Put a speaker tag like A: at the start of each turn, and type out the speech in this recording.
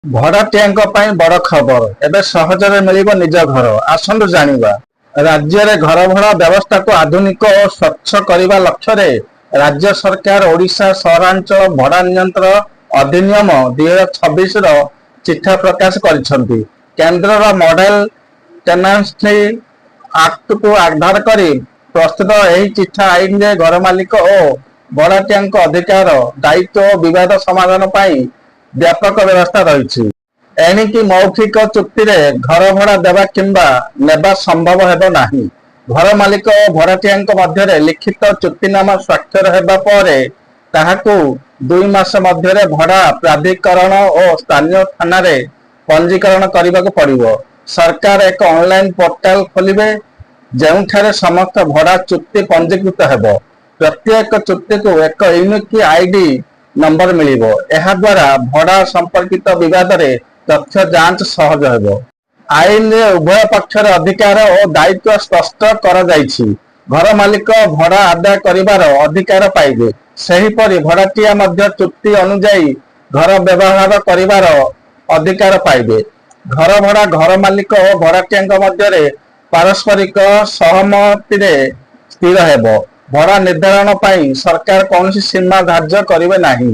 A: ଭଡ଼ାଟିଆଙ୍କ ପାଇଁ ବଡ଼ ଖବର। ଏବେ ସହଜରେ ମିଳିବ ନିଜ ଘର। ଆସନ୍ତୁ ଜାଣିବା। ରାଜ୍ୟରେ ଘର ଭଡ଼ା ବ୍ୟବସ୍ଥାକୁ ଆଧୁନିକ ଓ ସ୍ୱଚ୍ଛ କରିବା ଲକ୍ଷ୍ୟରେ ରାଜ୍ୟ ସରକାର ଓଡ଼ିଶା ସହରାଞ୍ଚଳ ଭଡ଼ା ନିୟନ୍ତ୍ରଣ ଅଧିନିୟମ 2026ର ଚିଠା ପ୍ରକାଶ କରିଛନ୍ତି। କେନ୍ଦ୍ରର ମଡେଲ ଟେନାନ୍ସି ଆକ୍ଟକୁ ଆଧାର କରି ପ୍ରସ୍ତୁତ ଏହି ଚିଠା ଆଇନରେ ଘର ମାଲିକ ଓ ଭଡ଼ାଟିଆଙ୍କ ଅଧିକାର, ଦାୟିତ୍ୱ ଓ ବିବାଦ ସମାଧାନ ପାଇଁ ବ୍ୟାପକ ବ୍ୟବସ୍ଥା ରହିଛି। ଏଣିକି ମୌଖିକ ଚୁକ୍ତିରେ ଘର ଭଡ଼ା ଦେବା କିମ୍ବା ନେବା ସମ୍ଭବ ହେବ ନାହିଁ। ଘର ମାଲିକ ଓ ଭଡ଼ାଟିଆଙ୍କ ମଧ୍ୟରେ ଲିଖିତ ଚୁକ୍ତିନାମା ସ୍ୱାକ୍ଷର ହେବା ପରେ ତାହାକୁ 2 ମାସ ମଧ୍ୟରେ ଭଡ଼ା ପ୍ରାଧିକରଣ ଓ ସ୍ଥାନୀୟ ଥାନାରେ ପଞ୍ଜୀକରଣ କରିବାକୁ ପଡ଼ିବ। ସରକାର ଏକ ଅନଲାଇନ ପୋର୍ଟାଲ ଖୋଲିବେ, ଯେଉଁଠାରେ ସମସ୍ତ ଭଡ଼ା ଚୁକ୍ତି ପଞ୍ଜୀକୃତ ହେବ। ପ୍ରତ୍ୟେକ ଚୁକ୍ତିକୁ ଏକ ୟୁନିକ୍ ଆଇଡି ନମ୍ବର ମିଳିବ। ଏହାଦ୍ୱାରା ଭଡ଼ା ସମ୍ପର୍କିତ ବିବାଦରେ ତଥ୍ୟ ଯାଞ୍ଚ ସହଜ ହେବ। ଆଇନରେ ଉଭୟ ପକ୍ଷର ଅଧିକାର ଓ ଦାୟିତ୍ୱ ସ୍ପଷ୍ଟ କରାଯାଇଛି। ଘର ମାଲିକ ଭଡ଼ା ଆଦାୟ କରିବାର ଅଧିକାର ପାଇବେ। ସେହିପରି ଭଡ଼ାଟିଆ ମଧ୍ୟ ଚୁକ୍ତି ଅନୁଯାୟୀ ଘର ବ୍ୟବହାର କରିବାର ଅଧିକାର ପାଇବେ। ଘର ଭଡ଼ା ଘର ମାଲିକ ଓ ଭଡ଼ାଟିଆଙ୍କ ମଧ୍ୟରେ ପାରସ୍ପରିକ ସହମତିରେ ସ୍ଥିର ହେବ। ଭଡ଼ା ନିର୍ଦ୍ଧାରଣ ପାଇଁ ସରକାର କୌଣସି ସୀମା ଧାର୍ଯ୍ୟ କରିବେ ନାହିଁ।